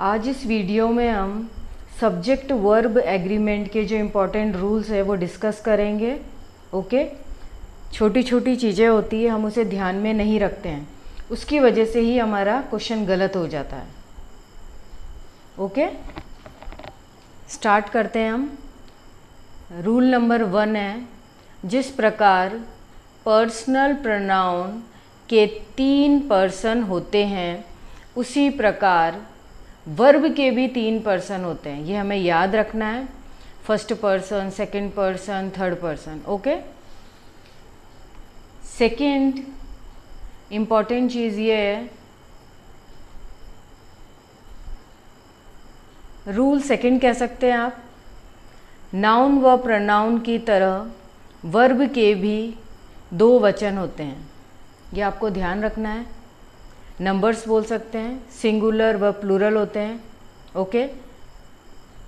आज इस वीडियो में हम सब्जेक्ट वर्ब एग्रीमेंट के जो इम्पोर्टेंट रूल्स है वो डिस्कस करेंगे। ओके, छोटी छोटी चीज़ें होती है, हम उसे ध्यान में नहीं रखते हैं, उसकी वजह से ही हमारा क्वेश्चन गलत हो जाता है। ओके, स्टार्ट करते हैं हम। रूल नंबर 1 है, जिस प्रकार पर्सनल प्रोनाउन के 3 पर्सन होते हैं उसी प्रकार वर्ब के भी 3 पर्सन होते हैं। ये हमें याद रखना है, first person, second person, third person. Okay, second important चीज़ ये है, रूल सेकंड कह सकते हैं आप, नाउन व प्रोनाउन की तरह वर्ब के भी 2 वचन होते हैं। ये आपको ध्यान रखना है। नंबर्स बोल सकते हैं, सिंगुलर व प्लूरल होते हैं। Okay,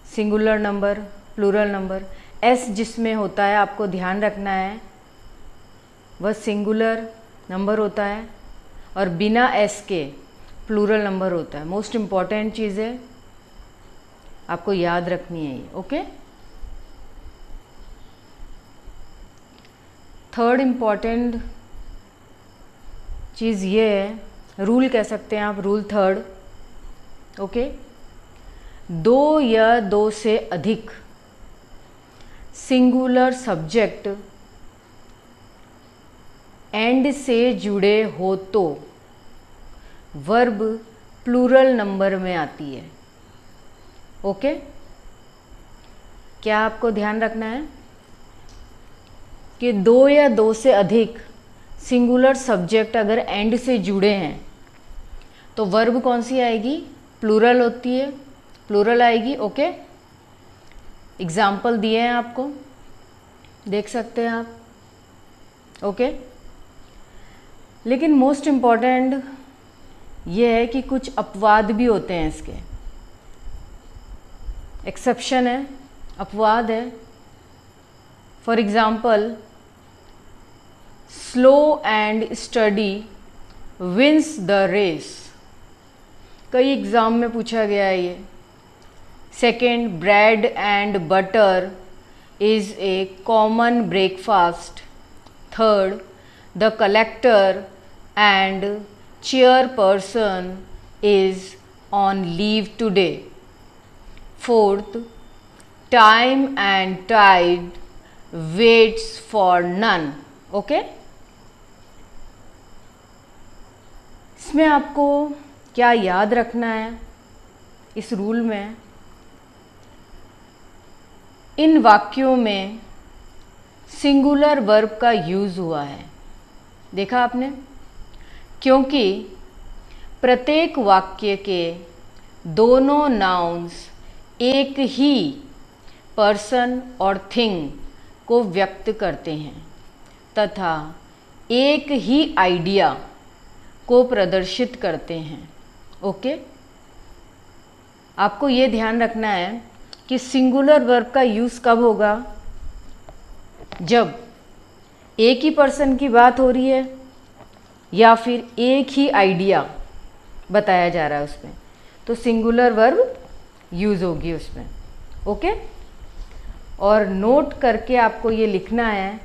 singular number, plural number. S जिसमें होता है आपको ध्यान रखना है, वह सिंगुलर नंबर होता है और बिना एस के प्लूरल नंबर होता है। मोस्ट इम्पॉर्टेंट चीज़ है, आपको याद रखनी है ये। ओके, थर्ड इम्पॉर्टेंट चीज़ ये है, रूल कह सकते हैं आप, रूल थर्ड। ओके, 2 या 2 से अधिक सिंगुलर सब्जेक्ट एंड से जुड़े हो तो वर्ब प्लूरल नंबर में आती है। ओके, क्या आपको ध्यान रखना है कि 2 या 2 से अधिक सिंगुलर सब्जेक्ट अगर एंड से जुड़े हैं तो वर्ब कौन सी आएगी? प्लूरल होती है, प्लूरल आएगी। ओके, एग्जाम्पल दिए हैं आपको, देख सकते हैं आप। ओके, लेकिन मोस्ट इम्पॉर्टेंट ये है कि कुछ अपवाद भी होते हैं, इसके एक्सेप्शन है, अपवाद है। For example, slow and steady wins the race. कई एग्ज़ाम में पूछा गया है ये। Second, bread and butter is a common breakfast. Third, the collector and chairperson is on leave today. Fourth, time and tide waits for none. Okay, इसमें आपको क्या याद रखना है इस रूल में, इन वाक्यों में सिंगुलर वर्ब का यूज़ हुआ है। देखा आपने, क्योंकि प्रत्येक वाक्य के दोनों नाउन्स एक ही पर्सन और थिंग को व्यक्त करते हैं तथा एक ही आइडिया को प्रदर्शित करते हैं। ओके, आपको ये ध्यान रखना है कि सिंगुलर वर्ब का यूज़ कब होगा? जब एक ही पर्सन की बात हो रही है या फिर एक ही आइडिया बताया जा रहा है उसमें, तो सिंगुलर वर्ब यूज़ होगी उसमें। ओके, और नोट करके आपको ये लिखना है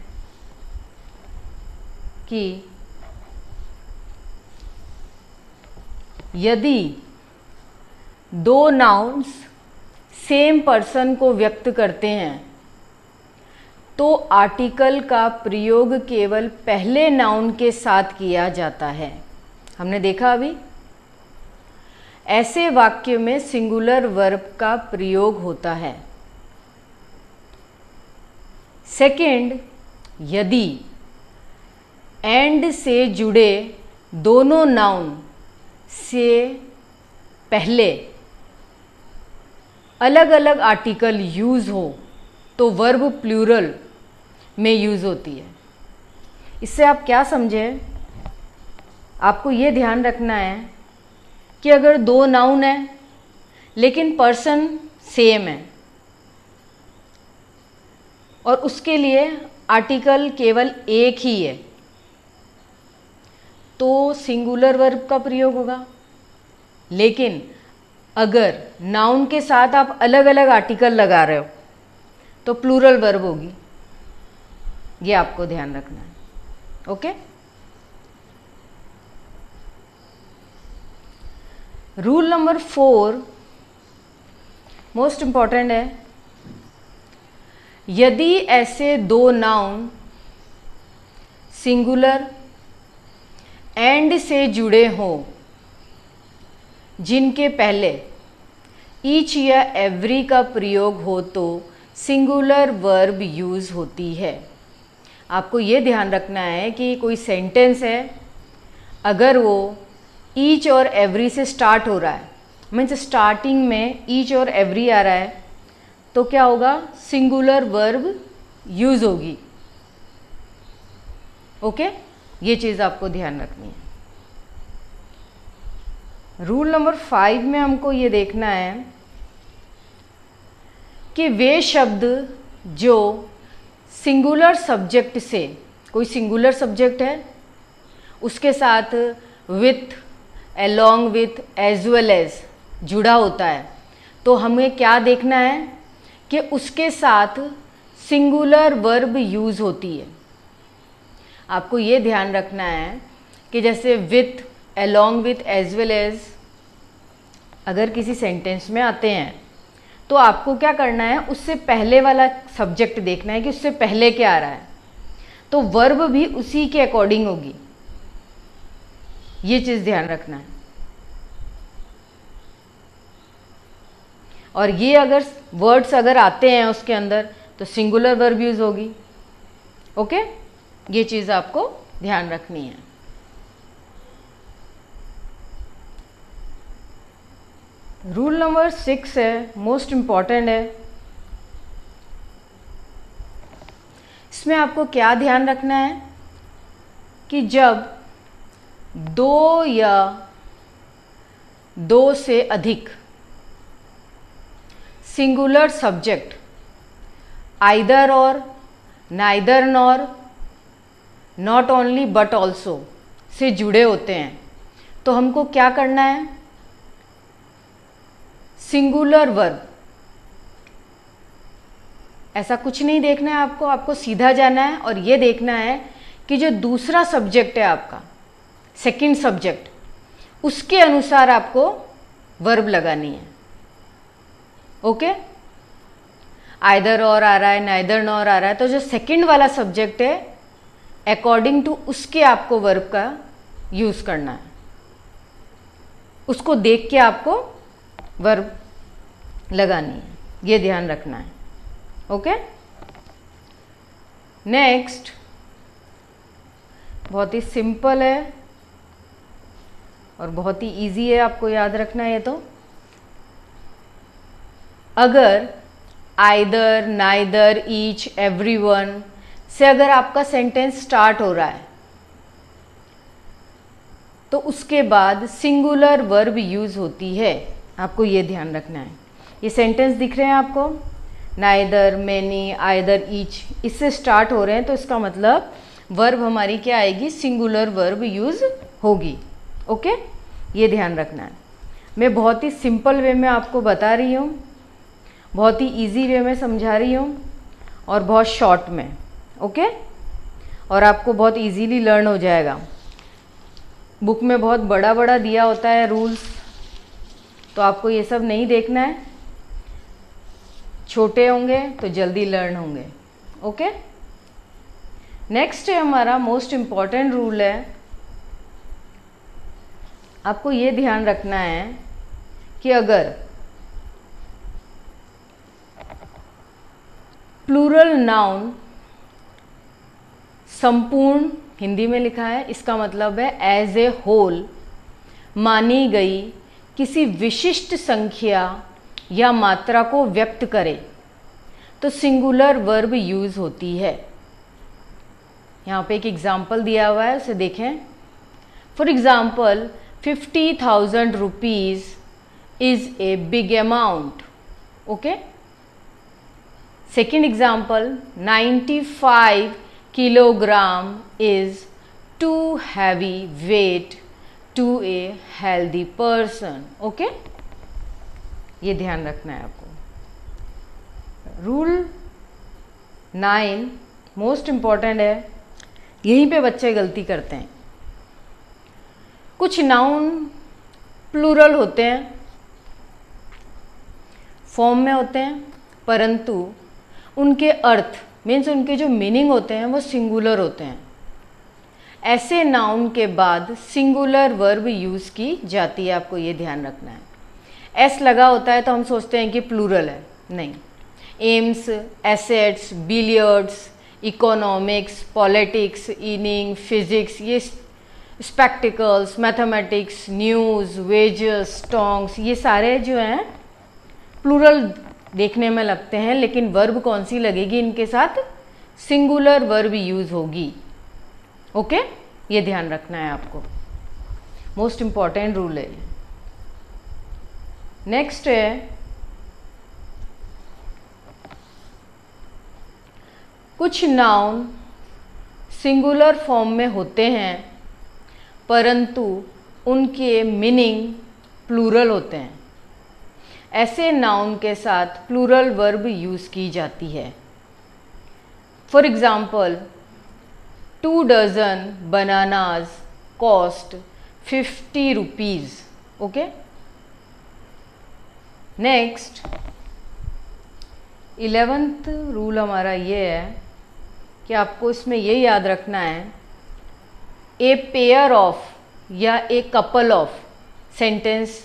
कि यदि 2 नाउन्स सेम पर्सन को व्यक्त करते हैं तो आर्टिकल का प्रयोग केवल पहले नाउन के साथ किया जाता है। हमने देखा अभी, ऐसे वाक्य में सिंगुलर वर्ब का प्रयोग होता है। सेकंड, यदि एंड से जुड़े दोनों नाउन से पहले अलग अलग आर्टिकल यूज़ हो तो वर्ब प्लूरल में यूज़ होती है। इससे आप क्या समझे, आपको ये ध्यान रखना है कि अगर 2 नाउन है लेकिन पर्सन सेम है और उसके लिए आर्टिकल केवल एक ही है, तो सिंगुलर वर्ब का प्रयोग होगा। लेकिन अगर नाउन के साथ आप अलग अलग आर्टिकल लगा रहे हो तो प्लूरल वर्ब होगी, ये आपको ध्यान रखना है। Okay, rule number 4 most important है। यदि ऐसे दो नाउन सिंगुलर एंड से जुड़े हों जिनके पहले ईच या एवरी का प्रयोग हो तो सिंगुलर वर्ब यूज़ होती है। आपको ये ध्यान रखना है कि कोई सेंटेंस है, अगर वो ईच और एवरी से स्टार्ट हो रहा है, मीन्स स्टार्टिंग में ईच और एवरी आ रहा है, तो क्या होगा, सिंगुलर वर्ब यूज़ होगी। ओके, ये चीज़ आपको ध्यान रखनी है। रूल नंबर 5 में हमको ये देखना है कि वे शब्द जो सिंगुलर सब्जेक्ट से, कोई सिंगुलर सब्जेक्ट है उसके साथ with, along with, as well as जुड़ा होता है, तो हमें क्या देखना है कि उसके साथ सिंगुलर वर्ब यूज़ होती है। आपको ये ध्यान रखना है कि जैसे with, along with, as well as अगर किसी सेंटेंस में आते हैं तो आपको क्या करना है, उससे पहले वाला सब्जेक्ट देखना है कि उससे पहले क्या आ रहा है, तो वर्ब भी उसी के अकॉर्डिंग होगी। ये चीज़ ध्यान रखना है। और ये अगर वर्ड्स अगर आते हैं उसके अंदर तो सिंगुलर वर्ब यूज़ होगी। ओके, ये चीज़ आपको ध्यान रखनी है। रूल नंबर 6 है, मोस्ट इम्पॉर्टेंट है। इसमें आपको क्या ध्यान रखना है कि जब दो या दो से अधिक सिंगुलर सब्जेक्ट आइदर और, neither nor, not only but also say जुड़े होते हैं, तो हमको क्या करना है, सिंगुलर वर्ब, ऐसा कुछ नहीं देखना है आपको, आपको सीधा जाना है और ये देखना है कि जो दूसरा सब्जेक्ट है आपका, सेकंड सब्जेक्ट, उसके अनुसार आपको वर्ब लगानी है। ओके, आइदर और आ रहा है, नाइदर नॉर आ रहा है, तो जो सेकंड वाला सब्जेक्ट है अकॉर्डिंग टू उसके आपको वर्ब का यूज़ करना है, उसको देख के आपको वर्ब लगानी है, ये ध्यान रखना है। ओके, नेक्स्ट बहुत ही सिंपल है और बहुत ही इजी है, आपको याद रखना है। ये तो अगर आइदर, नाइदर, ईच, एवरीवन से अगर आपका सेंटेंस स्टार्ट हो रहा है तो उसके बाद सिंगुलर वर्ब यूज़ होती है, आपको ये ध्यान रखना है। ये सेंटेंस दिख रहे हैं आपको, नाइदर, मैनी, आइदर, ईच, इससे स्टार्ट हो रहे हैं, तो इसका मतलब वर्ब हमारी क्या आएगी, सिंगुलर वर्ब यूज़ होगी। ओके, ये ध्यान रखना है। मैं बहुत ही सिंपल वे में आपको बता रही हूँ, बहुत ही इजी वे में समझा रही हूँ और बहुत शॉर्ट में। ओके, और आपको बहुत इजीली लर्न हो जाएगा। बुक में बहुत बड़ा बड़ा दिया होता है रूल्स, तो आपको ये सब नहीं देखना है, छोटे होंगे तो जल्दी लर्न होंगे। ओके, नेक्स्ट है हमारा मोस्ट इम्पॉर्टेंट रूल है। आपको ये ध्यान रखना है कि अगर प्लूरल नाउन संपूर्ण, हिंदी में लिखा है, इसका मतलब है एज ए होल, मानी गई किसी विशिष्ट संख्या या मात्रा को व्यक्त करे तो सिंगुलर वर्ब यूज़ होती है। यहाँ पे एक एग्जाम्पल दिया हुआ है, उसे देखें। For example 50,000 rupees is a big amount. Okay, second example 95 kilogram is too heavy weight to a healthy person. Okay, ये ध्यान रखना है आपको। रूल 9 मोस्ट इम्पॉर्टेंट है, यहीं पे बच्चे गलती करते हैं। कुछ नाउन प्लूरल होते हैं, फॉर्म में होते हैं, परंतु उनके अर्थ मीन्स उनके जो मीनिंग होते हैं वो सिंगुलर होते हैं। ऐसे नाउन के बाद सिंगुलर वर्ब यूज़ की जाती है, आपको ये ध्यान रखना है। एस लगा होता है तो हम सोचते हैं कि प्लूरल है, नहीं। Alms, assets, billiards, economics, politics, inning, physics, ये spectacles, mathematics, news, wages, tongs, ये सारे जो हैं प्लूरल देखने में लगते हैं, लेकिन वर्ब कौन सी लगेगी इनके साथ? सिंगुलर वर्ब यूज़ होगी। ओके, ये ध्यान रखना है आपको, मोस्ट इम्पॉर्टेंट रूल है। नेक्स्ट है, कुछ नाउन सिंगुलर फॉर्म में होते हैं परंतु उनके मीनिंग प्लूरल होते हैं। ऐसे नाउन के साथ प्लूरल वर्ब यूज़ की जाती है। For example, 2 dozen bananas cost 50 rupees. Okay, next 11th rule हमारा ये है कि आपको इसमें ये याद रखना है, ए पेयर ऑफ या a couple of sentence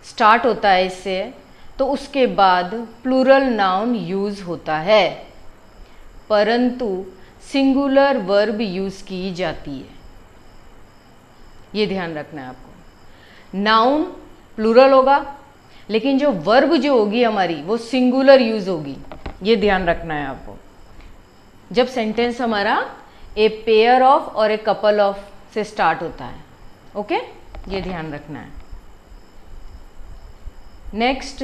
start होता है इससे, तो उसके बाद प्लूरल नाउन यूज़ होता है, परंतु सिंगुलर वर्ब यूज़ की जाती है। ये ध्यान रखना है आपको। नाउन प्लूरल होगा लेकिन जो वर्ब जो होगी हमारी वो सिंगुलर यूज़ होगी, ये ध्यान रखना है आपको। जब सेंटेंस हमारा ए पेयर ऑफ और ए कपल ऑफ से स्टार्ट होता है। ओके, ये ध्यान रखना है। नेक्स्ट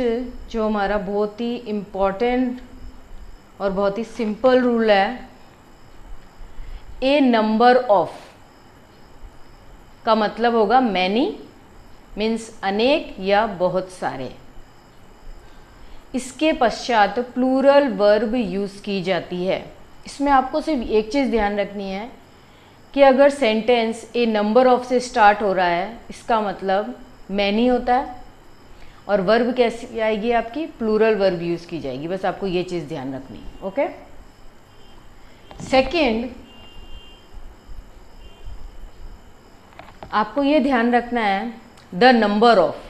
जो हमारा बहुत ही इम्पॉर्टेंट और बहुत ही सिंपल रूल है, ए नंबर ऑफ का मतलब होगा मैनी, मीन्स अनेक या बहुत सारे। इसके पश्चात प्लूरल वर्ब यूज़ की जाती है। इसमें आपको सिर्फ एक चीज़ ध्यान रखनी है कि अगर सेंटेंस ए नंबर ऑफ से स्टार्ट हो रहा है, इसका मतलब मैनी होता है, और वर्ब कैसी आएगी आपकी? प्लूरल वर्ब यूज़ की जाएगी। बस आपको ये चीज़ ध्यान रखनी है। ओके, सेकेंड, आपको ये ध्यान रखना है, the number of,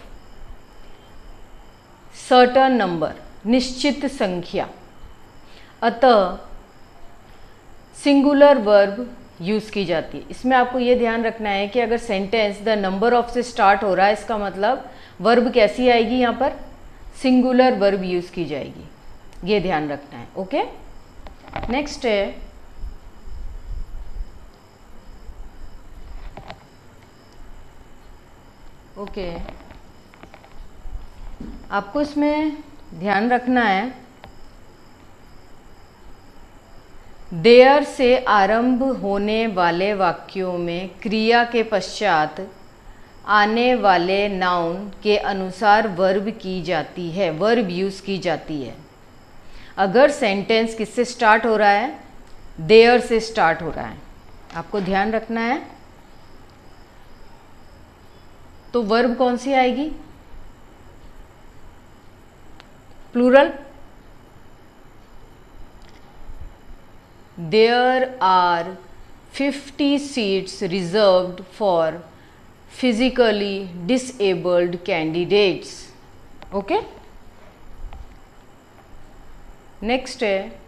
certain number, निश्चित संख्या। अतः सिंगुलर वर्ब यूज़ की जाती है। इसमें आपको ये ध्यान रखना है कि अगर सेंटेंस द नंबर ऑफ से स्टार्ट हो रहा है, इसका मतलब वर्ब कैसी आएगी? यहाँ पर सिंगुलर वर्ब यूज़ की जाएगी, ये ध्यान रखना है। ओके, नेक्स्ट है, ओके, आपको इसमें ध्यान रखना है, देयर से आरंभ होने वाले वाक्यों में क्रिया के पश्चात आने वाले नाउन के अनुसार वर्ब की जाती है, वर्ब यूज़ की जाती है। अगर सेंटेंस किससे स्टार्ट हो रहा है? देयर से स्टार्ट हो रहा है, आपको ध्यान रखना है, तो वर्ब कौन सी आएगी? Plural. There are 50 seats reserved for physically disabled candidates. Okay? Next है,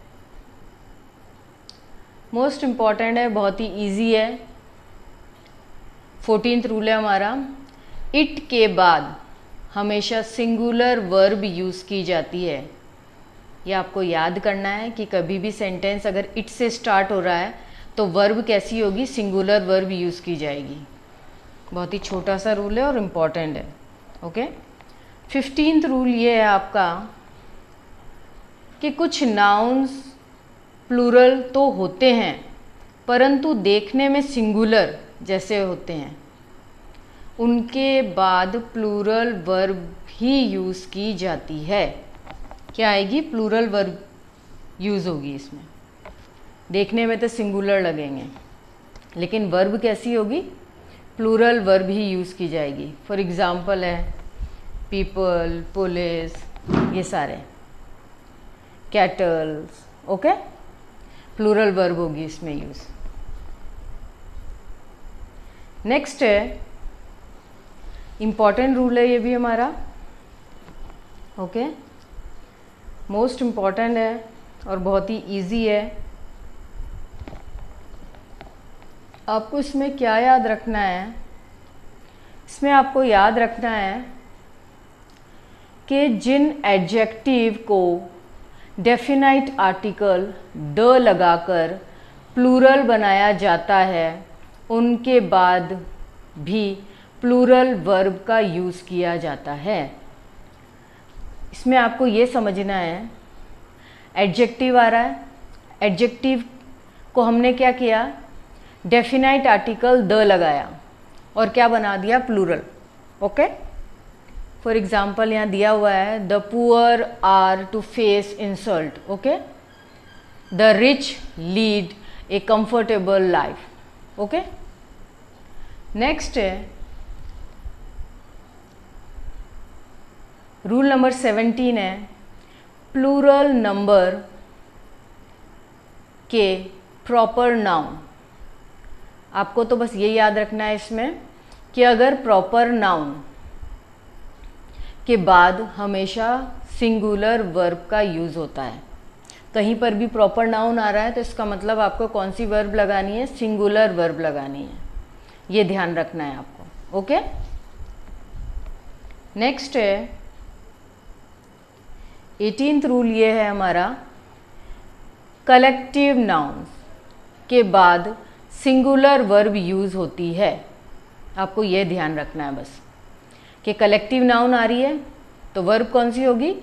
मोस्ट इम्पॉर्टेंट है, बहुत ही इजी है, 14th रूल है हमारा, इट के बाद हमेशा सिंगुलर वर्ब यूज़ की जाती है। ये आपको याद करना है कि कभी भी सेंटेंस अगर इट से स्टार्ट हो रहा है तो वर्ब कैसी होगी? सिंगुलर वर्ब यूज़ की जाएगी। बहुत ही छोटा सा रूल है और इम्पॉर्टेंट है। ओके, 15th रूल ये है आपका कि कुछ नाउन्स प्लूरल तो होते हैं परंतु देखने में सिंगुलर जैसे होते हैं। उनके बाद प्लूरल वर्ब ही यूज़ की जाती है। क्या आएगी? प्लूरल वर्ब यूज़ होगी इसमें। देखने में तो सिंगुलर लगेंगे, लेकिन वर्ब कैसी होगी? प्लूरल वर्ब ही यूज़ की जाएगी। फॉर एग्ज़ाम्पल है पीपल, पुलिस, ये सारे, कैटल्स, ओके, प्लूरल वर्ब होगी इसमें यूज़। नेक्स्ट है, इम्पॉर्टेंट रूल है ये भी हमारा, ओके, मोस्ट इम्पॉर्टेंट है और बहुत ही इजी है। आपको इसमें क्या याद रखना है? इसमें आपको याद रखना है कि जिन एडजेक्टिव को डेफिनाइट आर्टिकल द लगाकर प्लूरल बनाया जाता है, उनके बाद भी प्लूरल वर्ब का यूज़ किया जाता है। इसमें आपको ये समझना है, एडजेक्टिव आ रहा है, एडजेक्टिव को हमने क्या किया? डेफिनाइट आर्टिकल द लगाया और क्या बना दिया? Plural, okay. फॉर एग्जाम्पल यहाँ दिया हुआ है the poor are to face insult, okay, the rich lead a comfortable life, okay. Next है रूल नंबर 17 है, प्लूरल नंबर के प्रॉपर नाउन। आपको तो बस ये याद रखना है इसमें कि अगर प्रॉपर नाउन के बाद हमेशा सिंगुलर वर्ब का यूज़ होता है, कहीं पर भी प्रॉपर नाउन आ रहा है तो इसका मतलब आपको कौन सी वर्ब लगानी है? सिंगुलर वर्ब लगानी है। ये ध्यान रखना है आपको, ओके। नेक्स्ट है 18th रूल, ये है हमारा, कलेक्टिव नाउन के बाद सिंगुलर वर्ब यूज़ होती है। आपको ये ध्यान रखना है बस कि कलेक्टिव नाउन आ रही है तो वर्ब कौन सी होगी?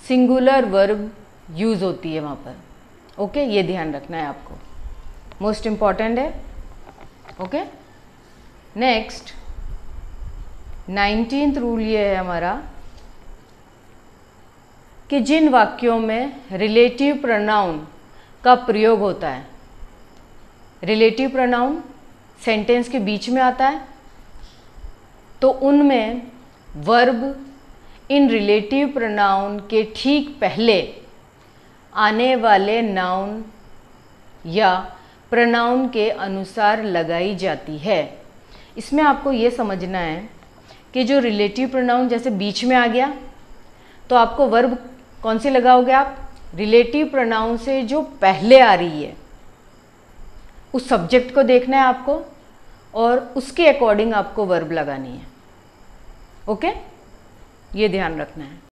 सिंगुलर वर्ब यूज़ होती है वहाँ पर, ओके। ये ध्यान रखना है आपको, मोस्ट इम्पॉर्टेंट है, ओके। नेक्स्ट 19th रूल ये है हमारा कि जिन वाक्यों में रिलेटिव प्रोनाउन का प्रयोग होता है, रिलेटिव प्रोनाउन सेंटेंस के बीच में आता है, तो उनमें वर्ब इन रिलेटिव प्रोनाउन के ठीक पहले आने वाले नाउन या प्रोनाउन के अनुसार लगाई जाती है। इसमें आपको ये समझना है कि जो रिलेटिव प्रोनाउन जैसे बीच में आ गया तो आपको वर्ब कौन सी लगाओगे आप? रिलेटिव प्रोनाउन से जो पहले आ रही है उस सब्जेक्ट को देखना है आपको और उसके अकॉर्डिंग आपको वर्ब लगानी है, ओके। ये ध्यान रखना है।